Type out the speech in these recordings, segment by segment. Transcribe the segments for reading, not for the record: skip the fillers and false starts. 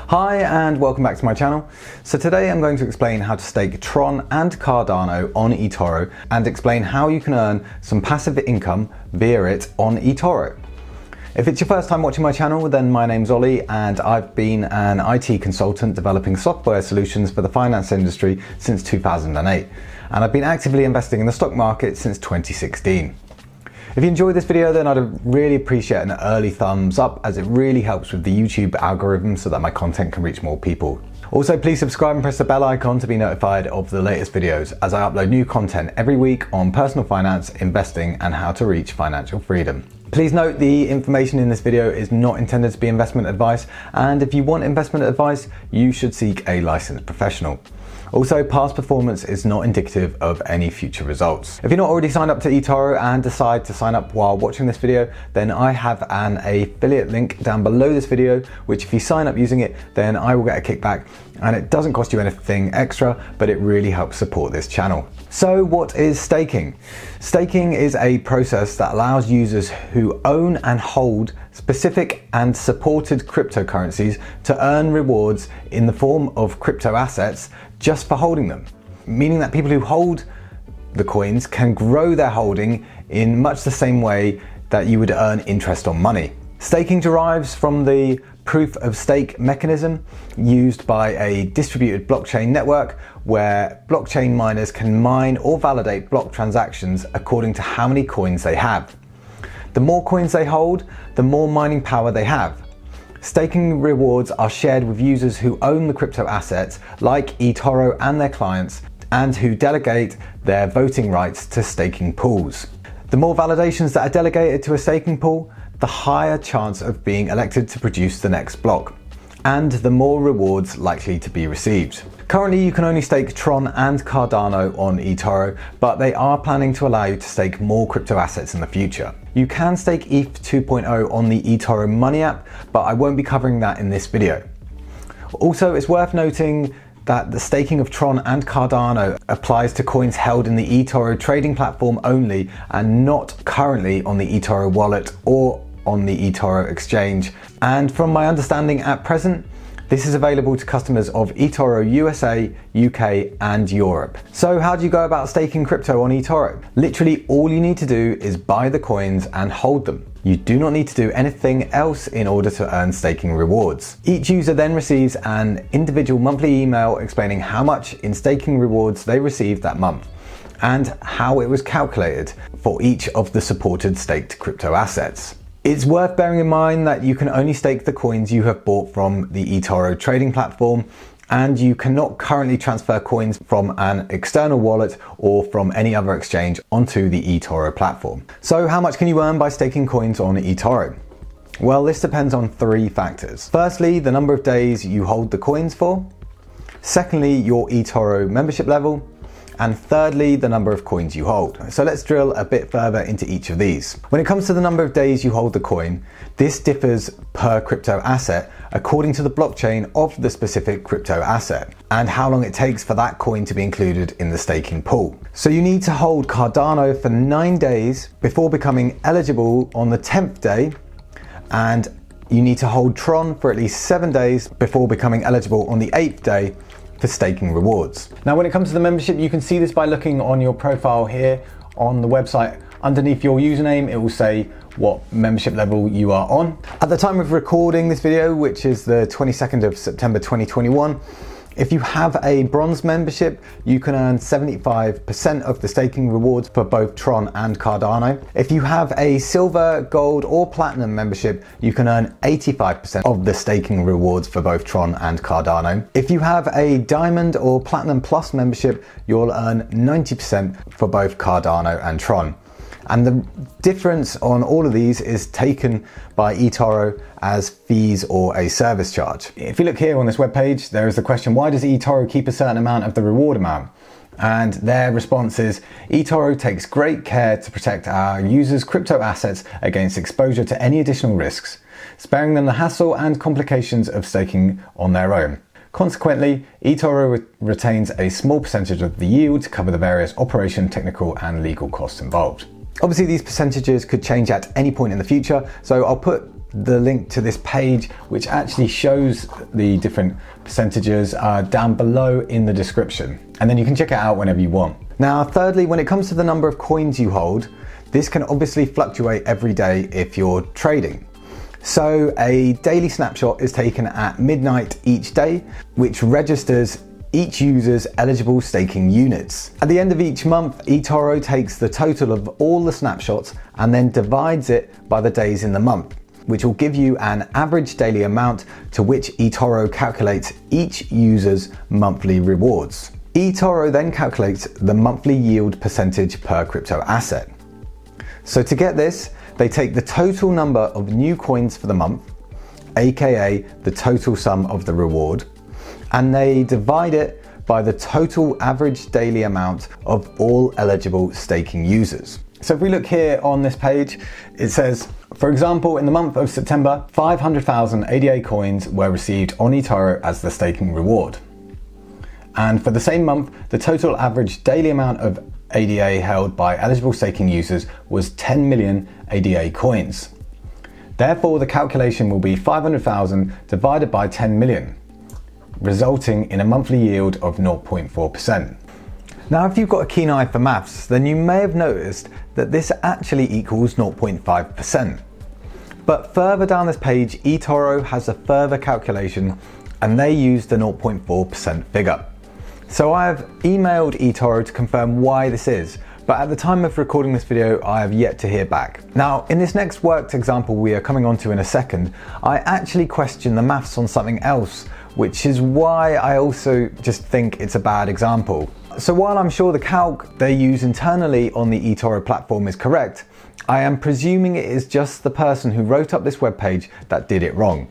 Hi and welcome back to my channel. So today I'm going to explain how to stake Tron and Cardano on Etoro and explain how you can earn some passive income via it on Etoro. If it's your first time watching my channel, then my name's Ollie and I've been an IT consultant developing software solutions for the finance industry since 2008. And I've been actively investing in the stock market since 2016. If you enjoyed this video, then I'd really appreciate an early thumbs up, as it really helps with the YouTube algorithm so that my content can reach more people. Also, please subscribe and press the bell icon to be notified of the latest videos, as I upload new content every week on personal finance, investing, and how to reach financial freedom. Please note the information in this video is not intended to be investment advice, and if you want investment advice, you should seek a licensed professional. Also, past performance is not indicative of any future results. If you're not already signed up to Etoro and decide to sign up while watching this video, then I have an affiliate link down below this video, which if you sign up using it, then I will get a kickback, and it doesn't cost you anything extra, but it really helps support this channel. So what is staking? Staking is a process that allows users who own and hold specific and supported cryptocurrencies to earn rewards in the form of crypto assets just for holding them. Meaning that people who hold the coins can grow their holding in much the same way that you would earn interest on money. Staking derives from the proof of stake mechanism used by a distributed blockchain network, where blockchain miners can mine or validate block transactions according to how many coins they have. The more coins they hold, the more mining power they have. Staking rewards are shared with users who own the crypto assets, like Etoro and their clients, and who delegate their voting rights to staking pools. The more validations that are delegated to a staking pool, the higher chance of being elected to produce the next block, and the more rewards likely to be received. Currently, you can only stake Tron and Cardano on Etoro, but they are planning to allow you to stake more crypto assets in the future. You can stake ETH 2.0 on the Etoro Money app, but I won't be covering that in this video. Also, it's worth noting that the staking of Tron and Cardano applies to coins held in the Etoro trading platform only, and not currently on the Etoro wallet or on the Etoro exchange. And from my understanding at present, this is available to customers of Etoro USA, UK, and Europe. So how do you go about staking crypto on Etoro? Literally all you need to do is buy the coins and hold them. You do not need to do anything else in order to earn staking rewards. Each user then receives an individual monthly email explaining how much in staking rewards they received that month, and how it was calculated for each of the supported staked crypto assets. It's worth bearing in mind that you can only stake the coins you have bought from the Etoro trading platform, and you cannot currently transfer coins from an external wallet or from any other exchange onto the Etoro platform. So how much can you earn by staking coins on Etoro? Well, this depends on three factors. Firstly, the number of days you hold the coins for. Secondly, your Etoro membership level. And thirdly, the number of coins you hold. So let's drill a bit further into each of these. When it comes to the number of days you hold the coin, this differs per crypto asset according to the blockchain of the specific crypto asset, and how long it takes for that coin to be included in the staking pool. So you need to hold Cardano for 9 days before becoming eligible on the 10th day, and you need to hold Tron for at least 7 days before becoming eligible on the 8th day for staking rewards. Now, when it comes to the membership, you can see this by looking on your profile here on the website. Underneath your username, it will say what membership level you are on. At the time of recording this video, which is the 22nd of September 2021, if you have a bronze membership, you can earn 75% of the staking rewards for both Tron and Cardano. If you have a silver, gold, or platinum membership, you can earn 85% of the staking rewards for both Tron and Cardano. If you have a diamond or platinum plus membership, you'll earn 90% for both Cardano and Tron. And the difference on all of these is taken by Etoro as fees or a service charge. If you look here on this webpage, there is the question, why does Etoro keep a certain amount of the reward amount? And their response is, Etoro takes great care to protect our users' crypto assets against exposure to any additional risks, sparing them the hassle and complications of staking on their own. Consequently, Etoro retains a small percentage of the yield to cover the various operation, technical, and legal costs involved. Obviously, these percentages could change at any point in the future, so I'll put the link to this page, which actually shows the different percentages, down below in the description. And then you can check it out whenever you want. Now, thirdly, when it comes to the number of coins you hold, this can obviously fluctuate every day if you're trading. So a daily snapshot is taken at midnight each day, which registers each user's eligible staking units. At the end of each month, Etoro takes the total of all the snapshots and then divides it by the days in the month, which will give you an average daily amount to which Etoro calculates each user's monthly rewards. Etoro then calculates the monthly yield percentage per crypto asset. So to get this, they take the total number of new coins for the month, aka the total sum of the reward, and they divide it by the total average daily amount of all eligible staking users. So if we look here on this page, it says, for example, in the month of September, 500,000 ADA coins were received on Etoro as the staking reward. And for the same month, the total average daily amount of ADA held by eligible staking users was 10 million ADA coins. Therefore, the calculation will be 500,000 divided by 10 million, resulting in a monthly yield of 0.4%. Now, if you've got a keen eye for maths, then you may have noticed that this actually equals 0.5%. But further down this page, Etoro has a further calculation and they use the 0.4% figure. So I have emailed Etoro to confirm why this is, but at the time of recording this video, I have yet to hear back. Now, in this next worked example we are coming on to in a second, I actually question the maths on something else, which is why I also just think it's a bad example. So while I'm sure the calc they use internally on the Etoro platform is correct, I am presuming it is just the person who wrote up this webpage that did it wrong.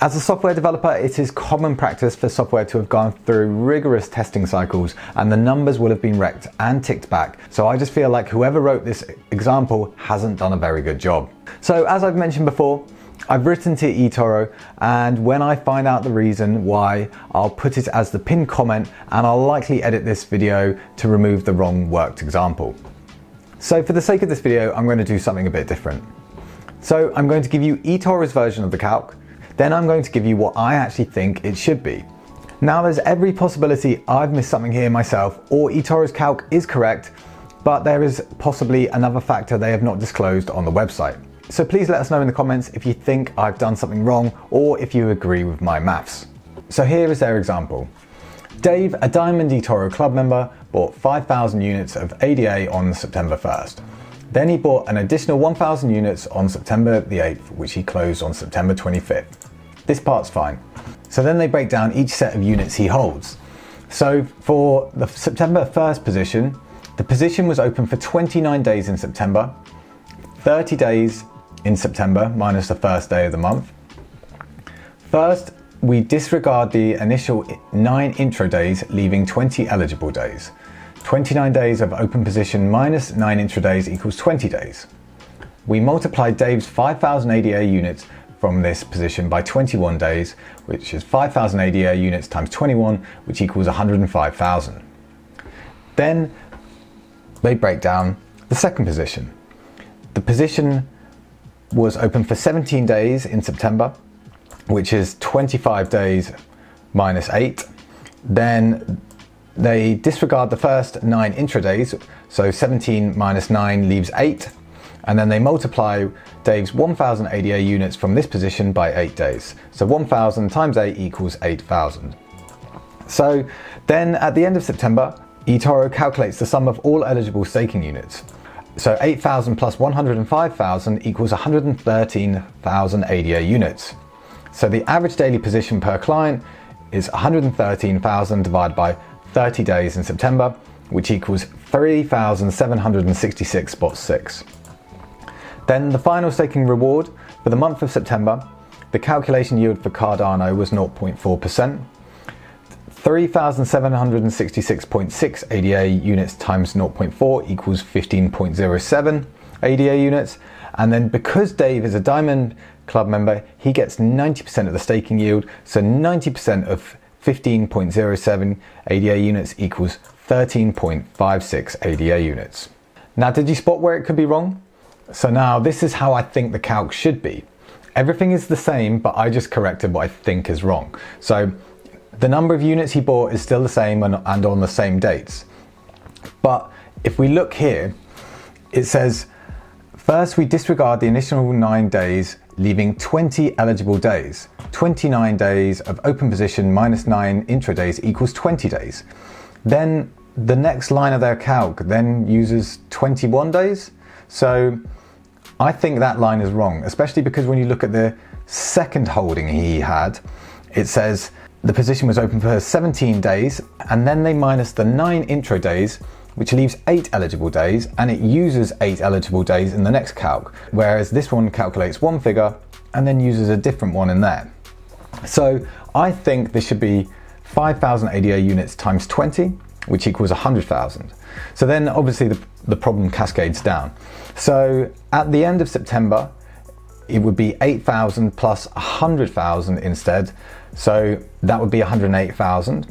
As a software developer, it is common practice for software to have gone through rigorous testing cycles and the numbers will have been wrecked and ticked back. So I just feel like whoever wrote this example hasn't done a very good job. So as I've mentioned before, I've written to Etoro, and when I find out the reason why, I'll put it as the pinned comment and I'll likely edit this video to remove the wrong worked example. So for the sake of this video, I'm going to do something a bit different. So I'm going to give you Etoro's version of the calc, then I'm going to give you what I actually think it should be. Now, there's every possibility I've missed something here myself, or Etoro's calc is correct, but there is possibly another factor they have not disclosed on the website. So please let us know in the comments if you think I've done something wrong or if you agree with my maths. So here is their example. Dave, a Diamond Etoro club member, bought 5,000 units of ADA on September 1st. Then he bought an additional 1,000 units on September the 8th, which he closed on September 25th. This part's fine. So then they break down each set of units he holds. So for the September 1st position, the position was open for 29 days in September, 30 days in September minus the first day of the month. First, we disregard the initial 9 intro days, leaving 20 eligible days. 29 days of open position minus 9 intradays equals 20 days. We multiply Dave's 5,000 ADA units from this position by 21 days, which is 5,000 ADA units times 21, which equals 105,000. Then they break down the second position. The position was open for 17 days in September, which is 25 days minus 8. Then they disregard the first 9 intradays, so 17 minus 9 leaves 8, and then they multiply Dave's 1,000 ADA units from this position by 8 days. So 1,000 times 8 equals 8,000. So then at the end of September, Etoro calculates the sum of all eligible staking units. So 8,000 plus 105,000 equals 113,000 ADA units. So the average daily position per client is 113,000 divided by 30 days in September, which equals 3,766.6. Then the final staking reward for the month of September, the calculation yield for Cardano was 0.4%. 3,766.6 ADA units times 0.4 equals 15.07 ADA units. And then because Dave is a Diamond Club member, he gets 90% of the staking yield. So 90% of 15.07 ADA units equals 13.56 ADA units. Now, did you spot where it could be wrong? So now this is how I think the calc should be. Everything is the same, but I just corrected what I think is wrong. So the number of units he bought is still the same and on the same dates. But if we look here, it says, first we disregard the initial 9 days, leaving 20 eligible days. 29 days of open position minus 9 intradays equals 20 days. Then the next line of their calc then uses 21 days. So I think that line is wrong, especially because when you look at the second holding he had, it says the position was open for 17 days, and then they minus the 9 intradays, which leaves 8 eligible days, and it uses 8 eligible days in the next calc, whereas this one calculates one figure and then uses a different one in there. So I think this should be 5,000 ADA units times 20, which equals 100,000. So then obviously the problem cascades down. So at the end of September, it would be 8,000 plus 100,000 instead. So that would be 108,000.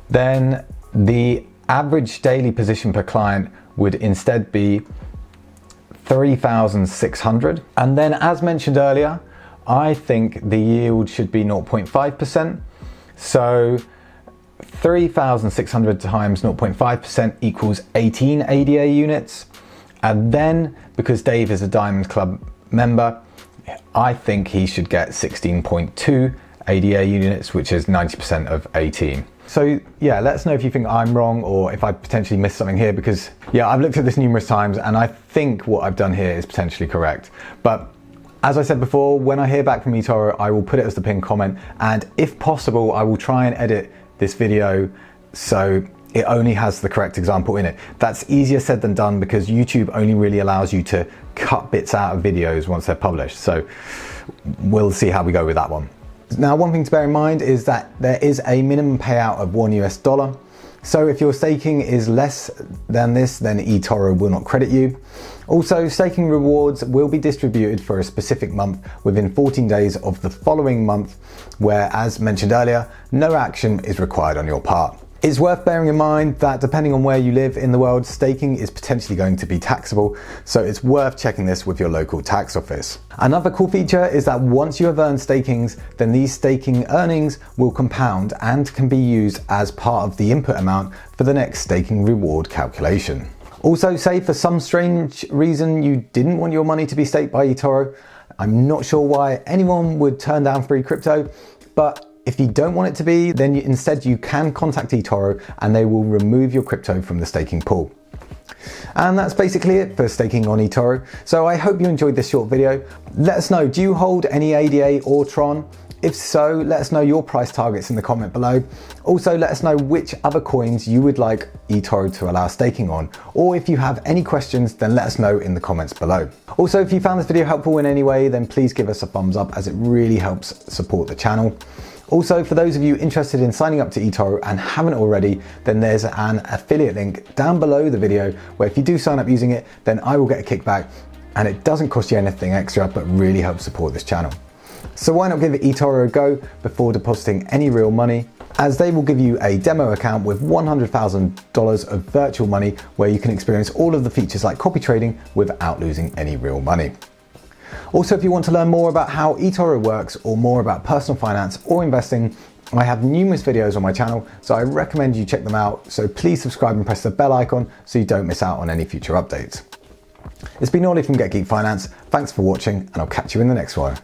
Then the average daily position per client would instead be 3,600. And then, as mentioned earlier, I think the yield should be 0.5%. So 3,600 times 0.5% equals 18 ADA units. And then, because Dave is a Diamond Club member, I think he should get 16.2 ADA units, which is 90% of 18. So yeah, let us know if you think I'm wrong or if I potentially missed something here, because yeah, I've looked at this numerous times and I think what I've done here is potentially correct. But as I said before, when I hear back from Etoro, I will put it as the pinned comment, and if possible, I will try and edit this video so it only has the correct example in it. That's easier said than done, because YouTube only really allows you to cut bits out of videos once they're published. So we'll see how we go with that one. Now, one thing to bear in mind is that there is a minimum payout of $1 US. So if your staking is less than this, then Etoro will not credit you. Also, staking rewards will be distributed for a specific month within 14 days of the following month, where, as mentioned earlier, no action is required on your part. It's worth bearing in mind that depending on where you live in the world, staking is potentially going to be taxable, so it's worth checking this with your local tax office. Another cool feature is that once you have earned stakings, then these staking earnings will compound and can be used as part of the input amount for the next staking reward calculation. Also, say for some strange reason you didn't want your money to be staked by Etoro, I'm not sure why anyone would turn down free crypto, but if you don't want it to be, then instead you can contact Etoro and they will remove your crypto from the staking pool. And that's basically it for staking on Etoro. So I hope you enjoyed this short video. Let us know, do you hold any ADA or Tron? If so, let us know your price targets in the comment below. Also, let us know which other coins you would like Etoro to allow staking on. Or if you have any questions, then let us know in the comments below. Also, if you found this video helpful in any way, then please give us a thumbs up, as it really helps support the channel. Also, for those of you interested in signing up to Etoro and haven't already, then there's an affiliate link down below the video where if you do sign up using it, then I will get a kickback, and it doesn't cost you anything extra, but really helps support this channel. So why not give Etoro a go before depositing any real money, as they will give you a demo account with $100,000 of virtual money where you can experience all of the features like copy trading without losing any real money. Also, if you want to learn more about how Etoro works or more about personal finance or investing, I have numerous videos on my channel, so I recommend you check them out. So please subscribe and press the bell icon so you don't miss out on any future updates. It's been Ollie from Get Geek Finance. Thanks for watching, and I'll catch you in the next one.